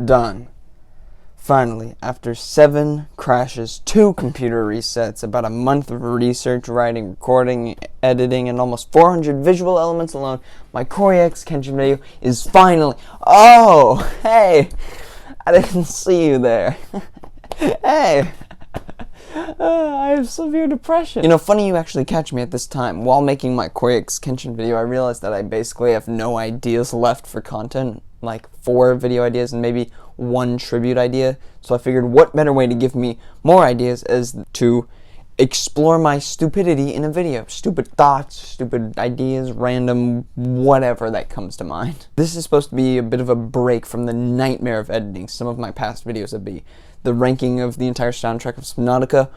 Done. Finally, after 7 crashes, 2 computer resets, about a month of research, writing, recording, editing, and almost 400 visual elements alone, my CoryxKenshin video is finally... Oh, hey! I didn't see you there. Hey! I have severe depression. You know, funny you actually catch me at this time. While making my CoryxKenshin video, I realized that I basically have no ideas left for content. Like 4 video ideas and maybe 1 tribute idea. So I figured what better way to give me more ideas is to explore my stupidity in a video. Stupid thoughts, stupid ideas, random whatever that comes to mind. This is supposed to be a bit of a break from the nightmare of editing some of my past videos would be. The ranking of the entire soundtrack of Subnautica.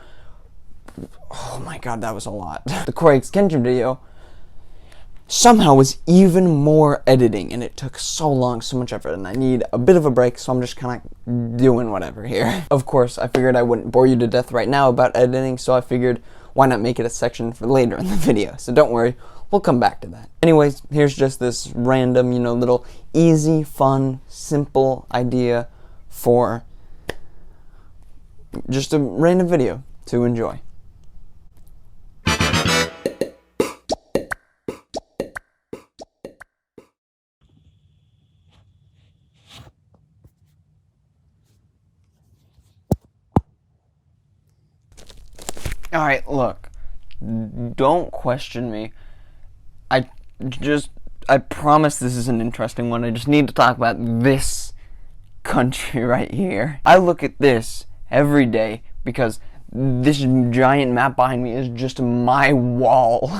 Oh my god, that was a lot. The CoryxKenshin video somehow was even more editing, and it took so long, so much effort, and I need a bit of a break, so I'm just kind of doing whatever here. Of course, I figured I wouldn't bore you to death right now about editing, so I figured why not make it a section for later in the video. So don't worry, we'll come back to that. Anyways, here's just this random, little easy, fun, simple idea for just a random video to enjoy. Alright, look, don't question me. I promise this is an interesting one. I just need to talk about this country right here. I look at this every day because this giant map behind me is just my wall.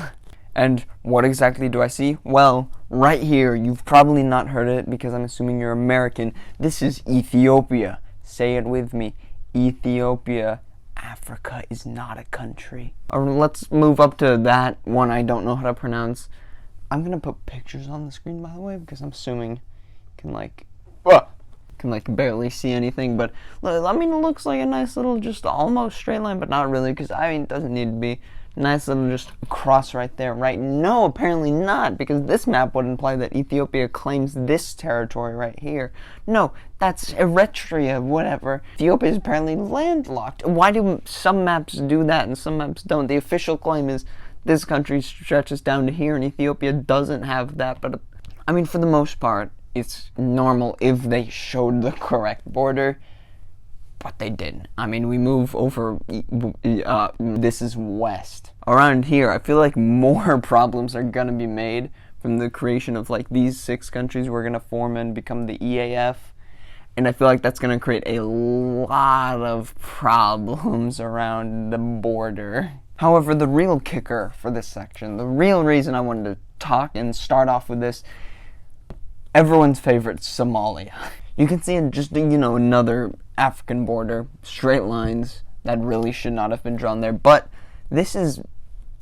And what exactly do I see? Well, right here, you've probably not heard it because I'm assuming you're American. This is Ethiopia. Say it with me. Ethiopia. Africa is not a country. Or let's move up to that one I don't know how to pronounce. I'm gonna put pictures on the screen, by the way, because I'm assuming you can barely see anything, but I mean, it looks like a nice little just almost straight line, but not really, because I mean, it doesn't need to be. Nice little just cross right there, right? No, apparently not, because this map would imply that Ethiopia claims this territory right here. No, that's Eritrea, whatever. Ethiopia is apparently landlocked. Why do some maps do that and some maps don't? The official claim is this country stretches down to here and Ethiopia doesn't have that, but I mean, for the most part, it's normal if they showed the correct border. But they didn't. I mean, we move over, this is west. Around here, I feel like more problems are gonna be made from the creation of like these 6 countries we're gonna form and become the EAF. And I feel like that's gonna create a lot of problems around the border. However, the real kicker for this section, the real reason I wanted to talk and start off with this, everyone's favorite, Somalia. You can see just, another African border, straight lines that really should not have been drawn there, but this is,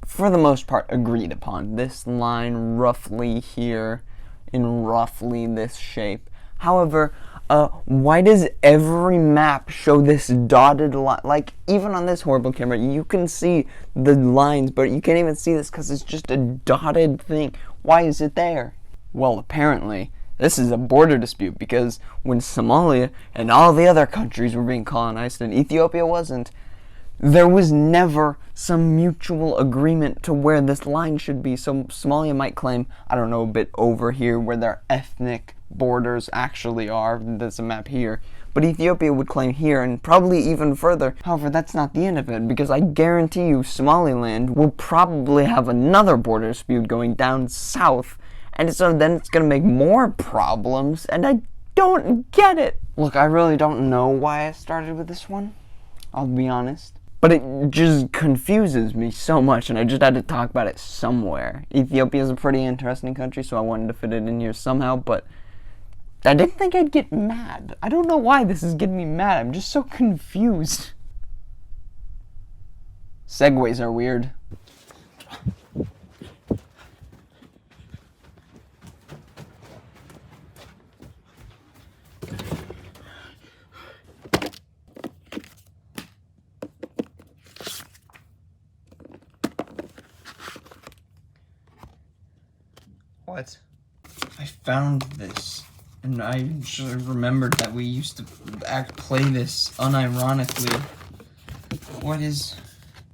for the most part, agreed upon. This line roughly here, in roughly this shape. However, why does every map show this dotted line? Like, even on this horrible camera, you can see the lines, but you can't even see this because it's just a dotted thing. Why is it there? Well, apparently, this is a border dispute because when Somalia and all the other countries were being colonized and Ethiopia wasn't, there was never some mutual agreement to where this line should be. So Somalia might claim, I don't know, a bit over here where their ethnic borders actually are. There's a map here. But Ethiopia would claim here and probably even further. However, that's not the end of it, because I guarantee you Somaliland will probably have another border dispute going down south. And so then it's going to make more problems, and I don't get it. Look, I really don't know why I started with this one, I'll be honest. But it just confuses me so much, and I just had to talk about it somewhere. Ethiopia is a pretty interesting country, so I wanted to fit it in here somehow, but I didn't think I'd get mad. I don't know why this is getting me mad. I'm just so confused. Segues are weird. What? I found this And I just remembered that we used to play this unironically. What is...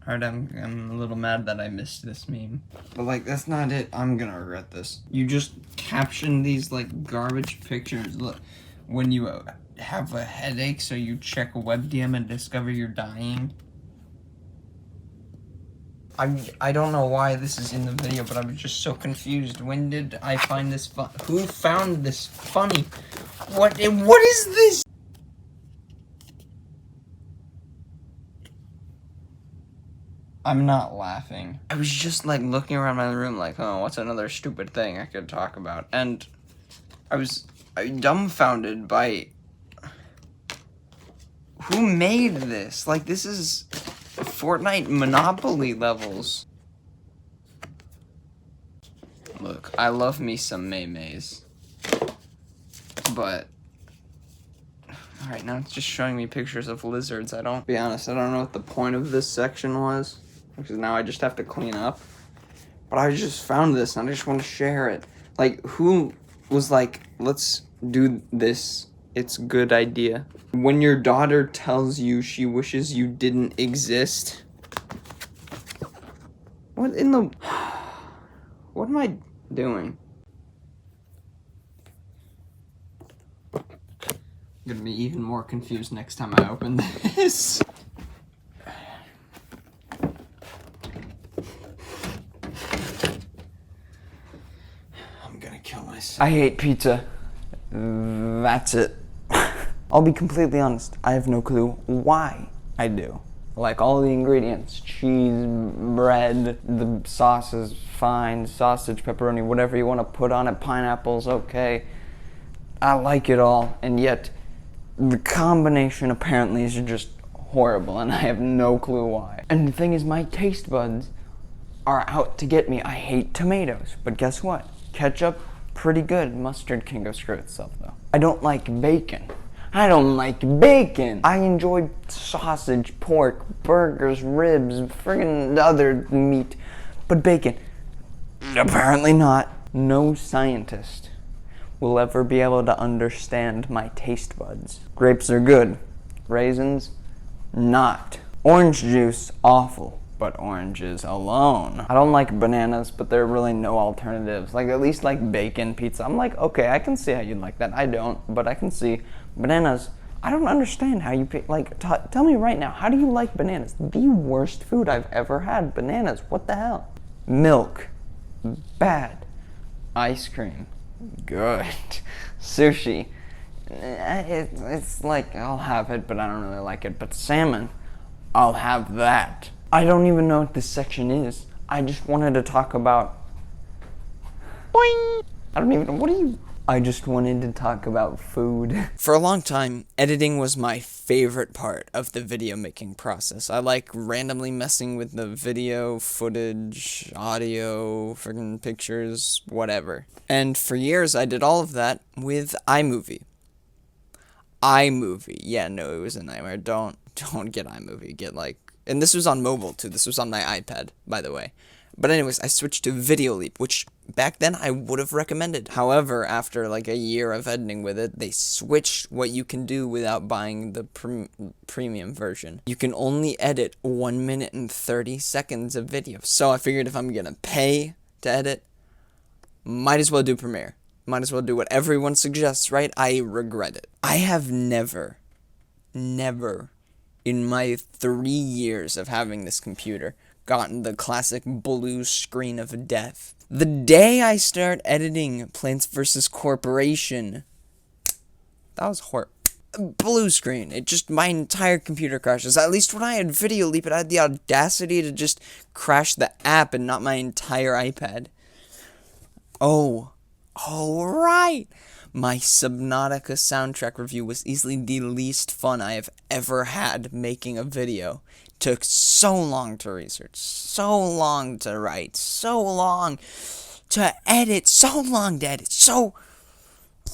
Alright, I'm a little mad that I missed this meme. But, like, that's not it. I'm gonna regret this. You just caption these, like, garbage pictures. Look, when you have a headache, so you check a webcam and discover you're dying. I don't know why this is in the video, but I was just so confused. When did I find this fun? Who found this funny? What is this? I'm not laughing. I was just like looking around my room like, oh, what's another stupid thing I could talk about? And I was dumbfounded by who made this? Like, this is Fortnite Monopoly levels. Look, I love me some Maymays. But alright, now it's just showing me pictures of lizards. Be honest, I don't know what the point of this section was, because now I just have to clean up. But I just found this and I just want to share it. Like, who was like, let's do this? It's a good idea. When your daughter tells you she wishes you didn't exist. What in the... What am I doing? I'm gonna be even more confused next time I open this. I'm gonna kill myself. I hate pizza. That's it. I'll be completely honest, I have no clue why I do. Like, all the ingredients, cheese, bread, the sauce is fine, sausage, pepperoni, whatever you want to put on it, pineapple's okay. I like it all, and yet the combination apparently is just horrible, and I have no clue why. And the thing is, my taste buds are out to get me. I hate tomatoes, but guess what? Ketchup, pretty good. Mustard can go screw itself, though. I don't like bacon. I don't like bacon. I enjoy sausage, pork, burgers, ribs, friggin' other meat. But bacon, apparently not. No scientist will ever be able to understand my taste buds. Grapes are good. Raisins, not. Orange juice, awful. But oranges alone. I don't like bananas, but there are really no alternatives. Like, at least like bacon pizza. I'm like, okay, I can see how you'd like that. I don't, but I can see. Bananas, I don't understand how you like, tell me right now, how do you like bananas? The worst food I've ever had, bananas, what the hell? Milk, bad. Ice cream, good. Sushi, it's like, I'll have it, but I don't really like it. But salmon, I'll have that. I don't even know what this section is. I just wanted to talk about... Boing! I don't even know, what are you... I just wanted to talk about food. For a long time, editing was my favorite part of the video making process. I like randomly messing with the video, footage, audio, friggin' pictures, whatever. And for years, I did all of that with iMovie. iMovie. Yeah, no, it was a nightmare. Don't get iMovie. Get like... And this was on mobile, too. This was on my iPad, by the way. But anyways, I switched to VideoLeap, which back then I would have recommended. However, after like a year of editing with it, they switched what you can do without buying the premium version. You can only edit 1 minute and 30 seconds of video. So I figured if I'm gonna pay to edit, might as well do Premiere. Might as well do what everyone suggests, right? I regret it. I have never in my 3 years of having this computer, gotten the classic blue screen of death. The day I start editing Plants vs. Corporation, that was horrible. Blue screen. My entire computer crashes. At least when I had VideoLeap, it had the audacity to just crash the app and not my entire iPad. Oh, right. My Subnautica soundtrack review was easily the least fun I have ever had making a video. It took so long to research, so long to write, so long to edit, so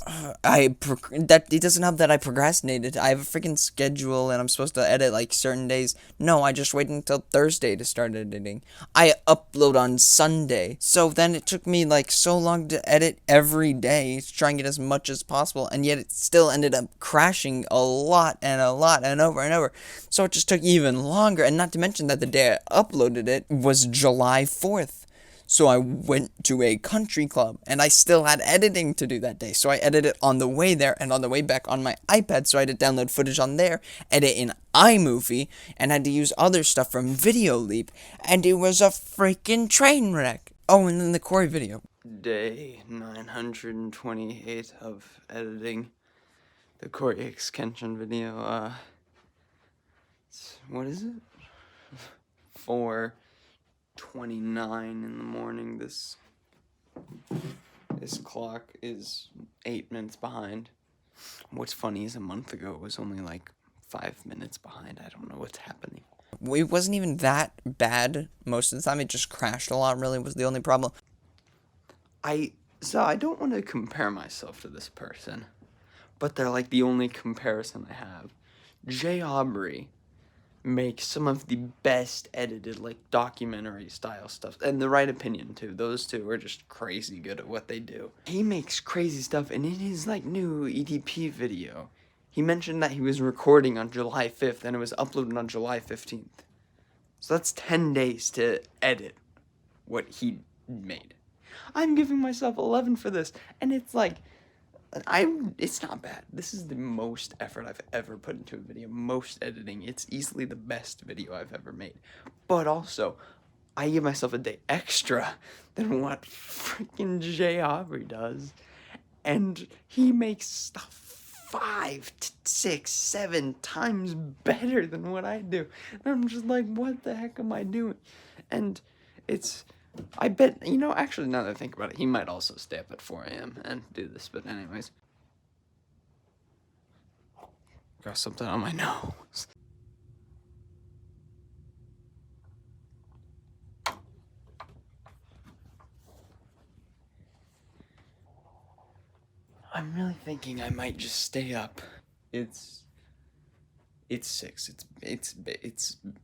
That it doesn't help that I procrastinated. I have a freaking schedule and I'm supposed to edit like certain days. No, I just waited until Thursday to start editing. I upload on Sunday. So then it took me like so long to edit every day to try and get as much as possible, and yet it still ended up crashing a lot and over and over. So it just took even longer, and not to mention that the day I uploaded it was July 4th. So I went to a country club, and I still had editing to do that day. So I edited on the way there and on the way back on my iPad. So I had to download footage on there, edit in iMovie, and had to use other stuff from VideoLeap. And it was a freaking train wreck. Oh, and then the Cory video. Day 928 of editing the CoryxKenshin video. What is it? 4:29 in the morning. This clock is 8 minutes behind. What's funny is a month ago it was only like 5 minutes behind. I don't know what's happening. It wasn't even that bad most of the time. It just crashed a lot, really, was the only problem. So I don't want to compare myself to this person, but they're like the only comparison I have. Jay Aubrey makes some of the best edited, like, documentary style stuff, and The Right Opinion too. Those two are just crazy good at what they do. He makes crazy stuff, and in his like new EDP video, he mentioned that he was recording on July 5th and it was uploaded on July 15th. So that's 10 days to edit what he made. I'm giving myself 11 for this, and it's like, it's not bad. This is the most effort I've ever put into a video, most editing. It's easily the best video I've ever made. But also, I give myself a day extra than what freaking Jay Aubrey does. And he makes stuff 5 to 6, 7 times better than what I do. And I'm just like, what the heck am I doing? And I bet, actually, now that I think about it, he might also stay up at 4 a.m. and do this, but anyways. Got something on my nose. I'm really thinking I might just stay up. It's 6. It's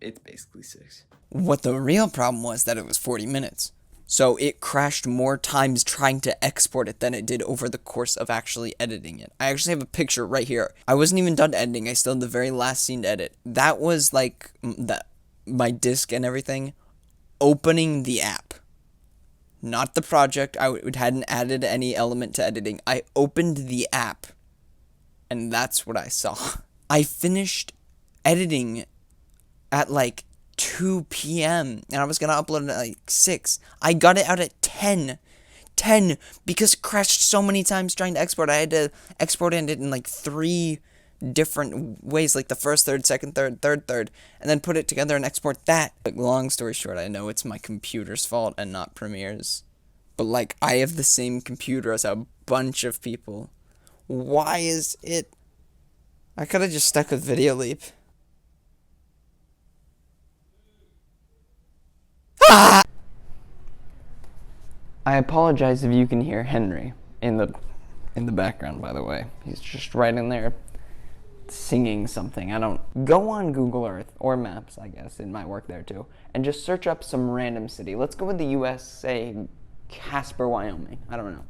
basically 6. What the real problem was that it was 40 minutes. So it crashed more times trying to export it than it did over the course of actually editing it. I actually have a picture right here. I wasn't even done editing. I still had the very last scene to edit. That was like my disc and everything opening the app. Not the project. I hadn't added any element to editing. I opened the app, and that's what I saw. I finished editing at like 2 p.m. and I was gonna upload it at like 6. I got it out at 10 because it crashed so many times trying to export. I had to export it in like 3 different ways, like the first third, second third, third, and then put it together and export that. Like, long story short, I know it's my computer's fault and not Premiere's, but like I have the same computer as a bunch of people. Why is it? I could have just stuck with VideoLeap. I apologize if you can hear Henry in the background, by the way. He's just right in there singing something. Go on Google Earth or Maps, I guess. It might work there too. And just search up some random city. Let's go with the US, say Casper, Wyoming. I don't know.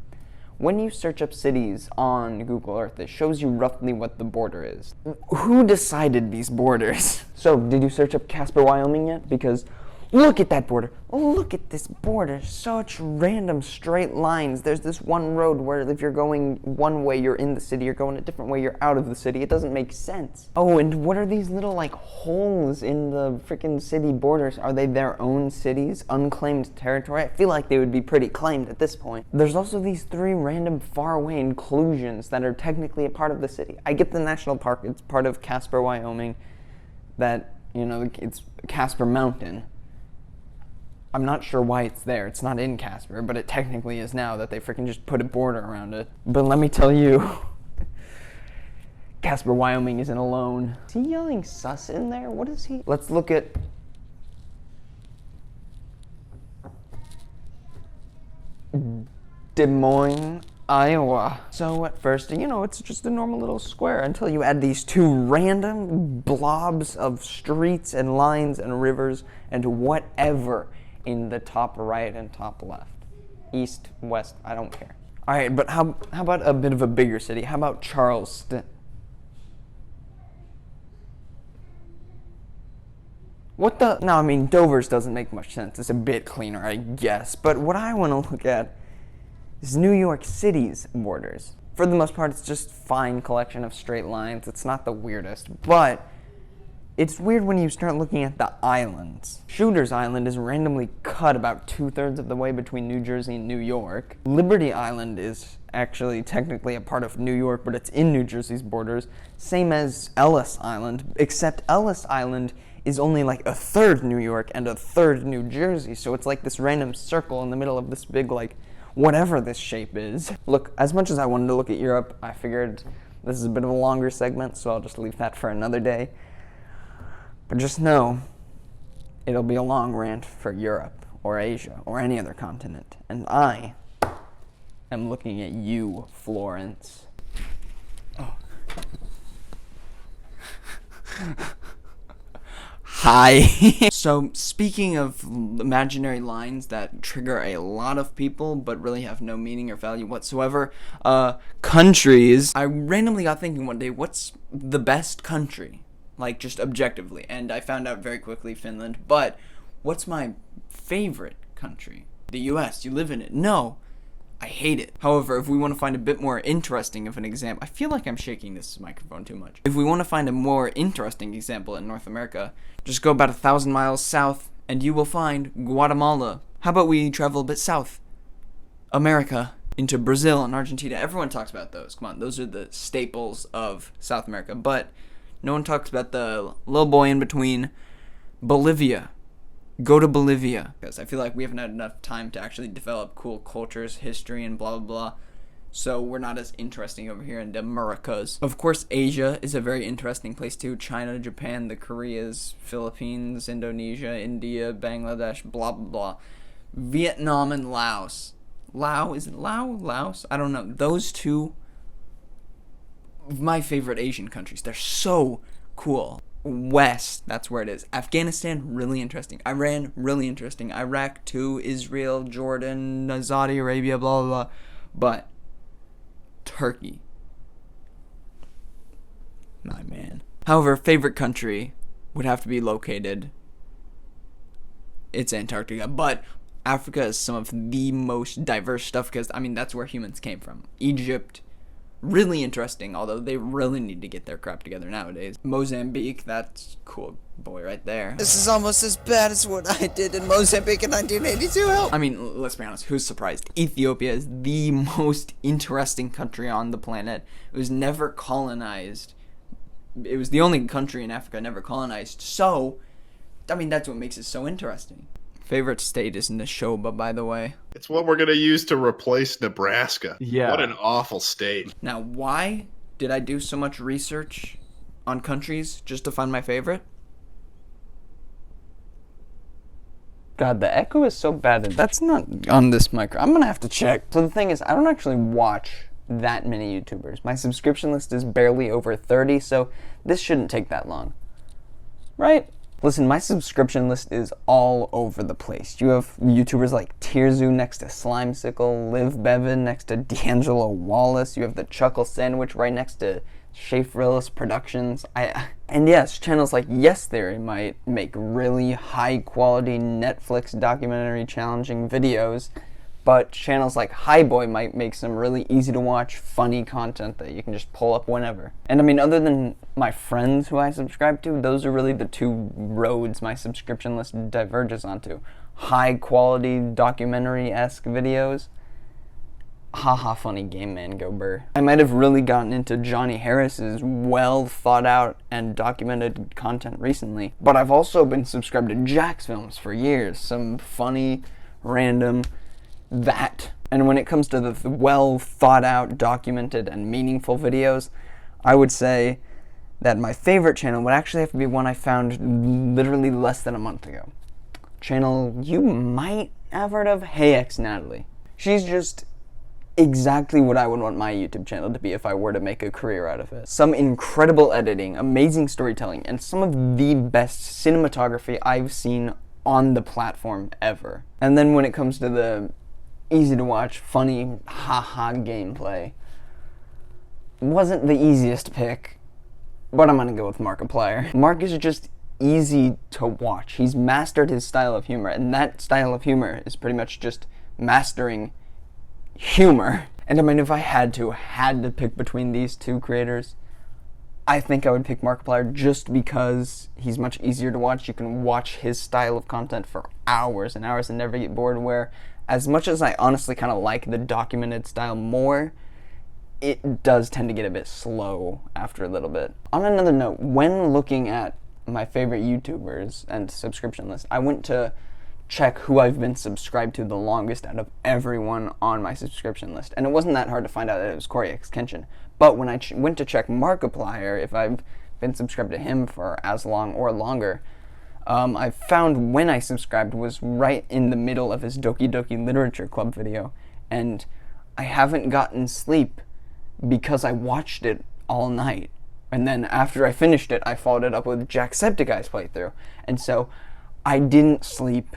When you search up cities on Google Earth, it shows you roughly what the border is. Who decided these borders? So, did you search up Casper, Wyoming yet? Because look at that border. Look at this border. Such random straight lines. There's this one road where if you're going one way, you're in the city. You're going a different way, you're out of the city. It doesn't make sense. Oh, and what are these little, like, holes in the freaking city borders? Are they their own cities? Unclaimed territory? I feel like they would be pretty claimed at this point. There's also these 3 random faraway inclusions that are technically a part of the city. I get the national park. It's part of Casper, Wyoming. That, it's Casper Mountain. I'm not sure why it's there. It's not in Casper, but it technically is now that they freaking just put a border around it. But let me tell you, Casper, Wyoming isn't alone. Is he yelling sus in there? What is he? Let's look at Des Moines, Iowa. So at first, it's just a normal little square until you add these two random blobs of streets and lines and rivers and whatever in the top right and top left. East, west, I don't care. All right, but how about a bit of a bigger city? How about Charleston? What the? No, I mean, Dover's doesn't make much sense. It's a bit cleaner, I guess. But what I want to look at is New York City's borders. For the most part, it's just fine collection of straight lines. It's not the weirdest, but it's weird when you start looking at the islands. Shooter's Island is randomly cut about 2/3 of the way between New Jersey and New York. Liberty Island is actually technically a part of New York, but it's in New Jersey's borders. Same as Ellis Island, except Ellis Island is only like 1/3 New York and 1/3 New Jersey, so it's like this random circle in the middle of this big, like, whatever this shape is. Look, as much as I wanted to look at Europe, I figured this is a bit of a longer segment, so I'll just leave that for another day. But just know, it'll be a long rant for Europe, or Asia, or any other continent. And I am looking at you, Florence. Oh. Hi. So, speaking of imaginary lines that trigger a lot of people but really have no meaning or value whatsoever, countries, I randomly got thinking one day, what's the best country? Like, just objectively. And I found out very quickly Finland. But what's my favorite country? The US. You live in it. No. I hate it. However, if we want to find a bit more interesting of an example, I feel like I'm shaking this microphone too much. If we want to find a more interesting example in North America, just go about 1,000 miles south and you will find Guatemala. How about we travel a bit south? America, into Brazil and Argentina. Everyone talks about those. Come on, those are the staples of South America. But no one talks about the little boy in between, Bolivia. Go to Bolivia, because I feel like we haven't had enough time to actually develop cool cultures, history, and blah, blah, blah. So we're not as interesting over here in the Americas. Of course, Asia is a very interesting place too. China, Japan, the Koreas, Philippines, Indonesia, India, Bangladesh, blah, blah, blah. Vietnam and Laos. Is it Laos? I don't know. Those two, my favorite Asian countries. They're so cool. West, that's where it is. Afghanistan, really interesting. Iran, really interesting. Iraq too. Israel, Jordan, Saudi Arabia, blah, blah, blah. But Turkey, my man. However, favorite country would have to be located. It's Antarctica, but Africa is some of the most diverse stuff because, that's where humans came from. Egypt, really interesting, although they really need to get their crap together nowadays. Mozambique, that's cool boy right there. This is almost as bad as what I did in Mozambique in 1982. Help! Let's be honest, who's surprised? Ethiopia is the most interesting country on the planet. It was never colonized. It was the only country in Africa never colonized. So, that's what makes it so interesting. Favorite state is Neshoba, by the way. It's what we're going to use to replace Nebraska. Yeah. What an awful state. Now, why did I do so much research on countries just to find my favorite? God, the echo is so bad. That's not on this micro. I'm going to have to check. So the thing is, I don't actually watch that many YouTubers. My subscription list is barely over 30, so this shouldn't take that long. Right? Listen, my subscription list is all over the place. You have YouTubers like Tearzu next to Slimesicle, Liv Bevan next to D'Angelo Wallace. You have the Chuckle Sandwich right next to Schaeferlis Productions. And yes, channels like Yes Theory might make really high-quality Netflix documentary challenging videos, but channels like Highboy might make some really easy-to-watch, funny content that you can just pull up whenever. And other than my friends who I subscribe to, those are really the two roads my subscription list diverges onto. High-quality, documentary-esque videos. Haha, funny game man, go Burr. I might have really gotten into Johnny Harris's well-thought-out and documented content recently, but I've also been subscribed to Jack's Films for years. Some funny, random... that. And when it comes to the well thought out, documented, and meaningful videos, I would say that my favorite channel would actually have to be one I found literally less than a month ago. Channel you might have heard of, Hey Ex Natalie. She's just exactly what I would want my YouTube channel to be if I were to make a career out of it. Some incredible editing, amazing storytelling, and some of the best cinematography I've seen on the platform ever. And then when it comes to the easy to watch, funny, haha gameplay, wasn't the easiest pick, but I'm gonna go with Markiplier. Mark is just easy to watch. He's mastered his style of humor, and that style of humor is pretty much just mastering humor. And I mean, if I had to pick between these two creators, I think I would pick Markiplier just because he's much easier to watch. You can watch his style of content for hours and hours and never get bored, where as much as I honestly kind of like the documented style more, it does tend to get a bit slow after a little bit. On another note, when looking at my favorite YouTubers and subscription list, I went to check who I've been subscribed to the longest out of everyone on my subscription list. And it wasn't that hard to find out that it was CoryxKenshin. But when I went to check Markiplier, if I've been subscribed to him for as long or longer, I found when I subscribed was right in the middle of his Doki Doki Literature Club video. And I haven't gotten sleep because I watched it all night. And then after I finished it, I followed it up with Jacksepticeye's playthrough. And so I didn't sleep.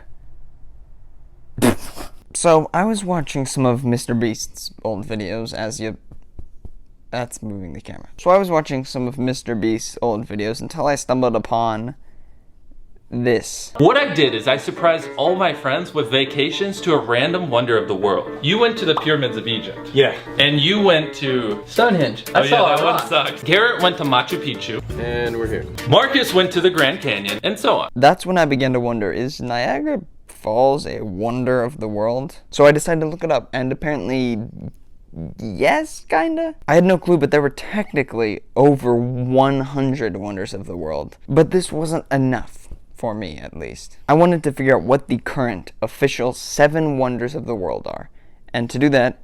So I was watching some of Mr. Beast's old videos That's moving the camera. So I was watching some of Mr. Beast's old videos until I stumbled upon this. What I did is I surprised all my friends with vacations to a random wonder of the world. You went to the pyramids of Egypt. Yeah. And you went to Stonehenge. Oh yeah, that one sucked. Garrett went to Machu Picchu. And we're here. Marcus went to the Grand Canyon, and so on. That's when I began to wonder, is Niagara Falls a wonder of the world? So I decided to look it up, and apparently, yes, kinda. I had no clue, but there were technically over 100 wonders of the world. But this wasn't enough, for me at least. I wanted to figure out what the current official 7 wonders of the world are. And to do that,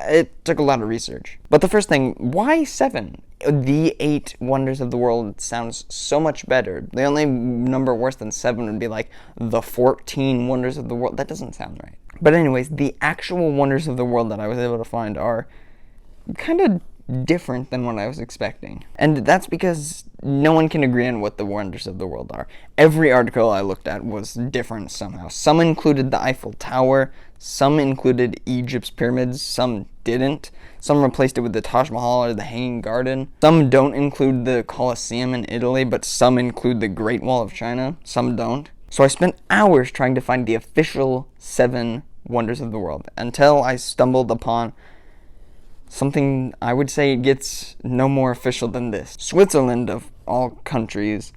it took a lot of research. But the first thing, why 7? The 8 wonders of the world sounds so much better. The only number worse than 7 would be like the 14 wonders of the world. That doesn't sound right. But anyways, the actual wonders of the world that I was able to find are kind of different than what I was expecting. And that's because no one can agree on what the wonders of the world are. Every article I looked at was different somehow. Some included the Eiffel Tower, some included Egypt's pyramids, some didn't. Some replaced it with the Taj Mahal or the Hanging Garden. Some don't include the Colosseum in Italy, but some include the Great Wall of China. Some don't. So I spent hours trying to find the official 7 wonders of the world until I stumbled upon something I would say gets no more official than this. Switzerland, of all countries,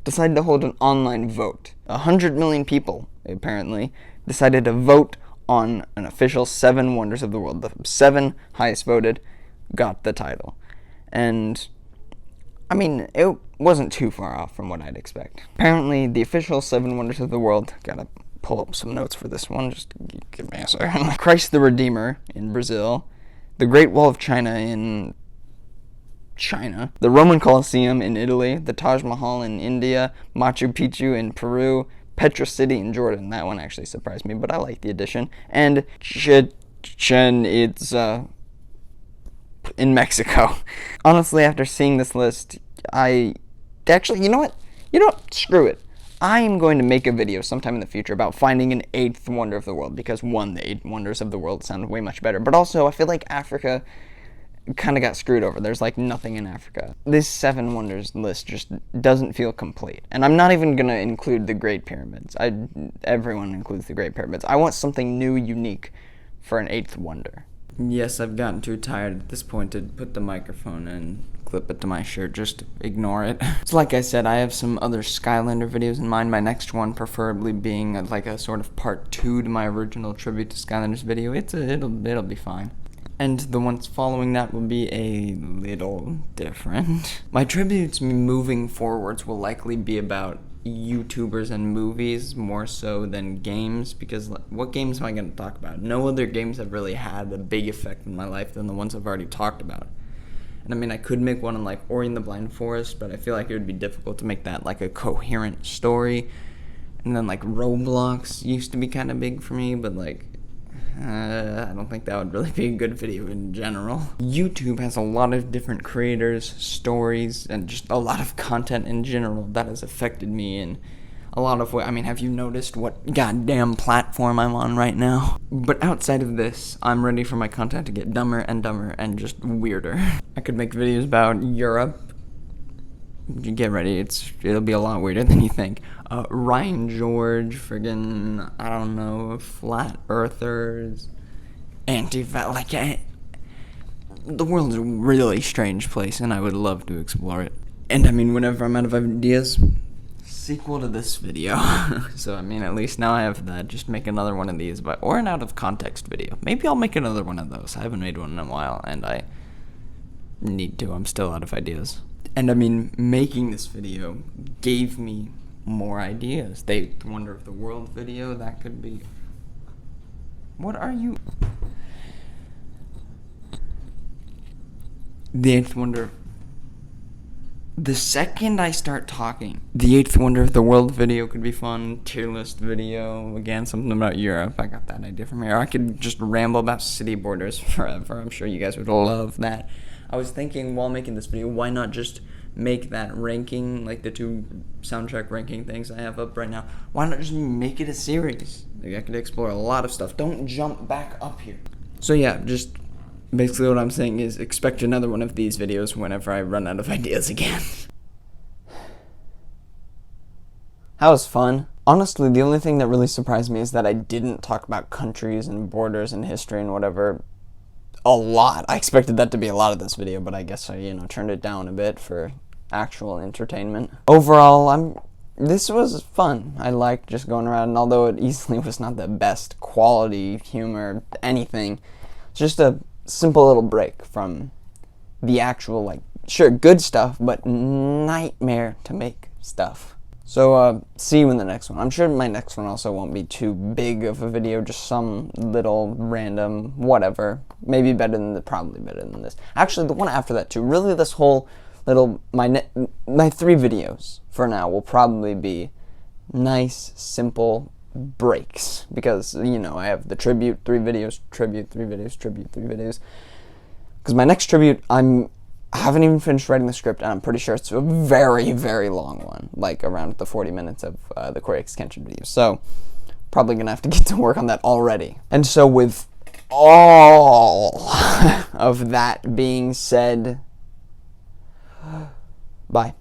decided to hold an online vote. 100 million people, apparently, decided to vote on an official 7 wonders of the world. The 7 highest voted got the title. And, I mean, it wasn't too far off from what I'd expect. Apparently, the official 7 wonders of the world, gotta pull up some notes for this one, just give me a second. Christ the Redeemer in Brazil, the Great Wall of China in China, the Roman Colosseum in Italy, the Taj Mahal in India, Machu Picchu in Peru, Petra City in Jordan. That one actually surprised me, but I like the addition. And Chichen Itza in Mexico. Honestly, after seeing this list, you know what? Screw it. I am going to make a video sometime in the future about finding an 8th wonder of the world, because one, the 8 wonders of the world sound way much better, but also I feel like Africa kind of got screwed over. There's like nothing in Africa. This 7 wonders list just doesn't feel complete. And I'm not even going to include the Great Pyramids. Everyone includes the Great Pyramids. I want something new, unique for an 8th wonder. Yes, I've gotten too tired at this point to put the microphone and clip it to my shirt. Just ignore it. So like I said, I have some other Skylander videos in mind. My next one preferably being like a sort of part 2 to my original tribute to Skylanders video. It'll be fine. And the ones following that will be a little different. My tributes moving forwards will likely be about YouTubers and movies more so than games, because what games am I going to talk about? No other games have really had a big effect in my life than the ones I've already talked about. And I mean, I could make one on like Ori and the Blind Forest, but I feel like it would be difficult to make that like a coherent story. And then like Roblox used to be kind of big for me, but like I don't think that would really be a good video in general. YouTube has a lot of different creators, stories, and just a lot of content in general that has affected me in a lot of ways. I mean, have you noticed what goddamn platform I'm on right now? But outside of this, I'm ready for my content to get dumber and just weirder. I could make videos about Europe. Get ready, it'll be a lot weirder than you think. Ryan George, friggin', I don't know, flat earthers, the world is a really strange place, and I would love to explore it. And I mean, whenever I'm out of ideas, sequel to this video. So I mean, at least now I have that. Just make another one of these, or an out of context video. Maybe I'll make another one of those. I haven't made one in a while, and I need to. I'm still out of ideas. And I mean, making this video gave me more ideas. The Eighth Wonder of the World video, that could be... What are you... The Eighth Wonder... The second I start talking, the Eighth Wonder of the World video could be fun. Tier list video, again, something about Europe. I got that idea from here. I could just ramble about city borders forever. I'm sure you guys would love that. I was thinking while making this video, why not just make that ranking, like the 2 soundtrack ranking things I have up right now, why not just make it a series? Like, I could explore a lot of stuff. Don't jump back up here. So yeah, just basically what I'm saying is expect another one of these videos whenever I run out of ideas again. That was fun. Honestly, the only thing that really surprised me is that I didn't talk about countries and borders and history and whatever a lot. I expected that to be a lot of this video, but I guess I, turned it down a bit for actual entertainment. Overall, this was fun. I liked just going around, and although it easily was not the best quality humor, anything, it's just a simple little break from the actual, sure, good stuff, but nightmare to make stuff. So, see you in the next one. I'm sure my next one also won't be too big of a video, just some little random whatever. Maybe probably better than this. Actually, the one after that too. Really, this whole little, my 3 videos for now will probably be nice, simple breaks. Because, I have the tribute, 3 videos, tribute, 3 videos, tribute, 3 videos. Because my next tribute, I haven't even finished writing the script, and I'm pretty sure it's a very, very long one, around the 40 minutes of the CoryxKenshin video. So, probably gonna have to get to work on that already. And so, with all of that being said, bye.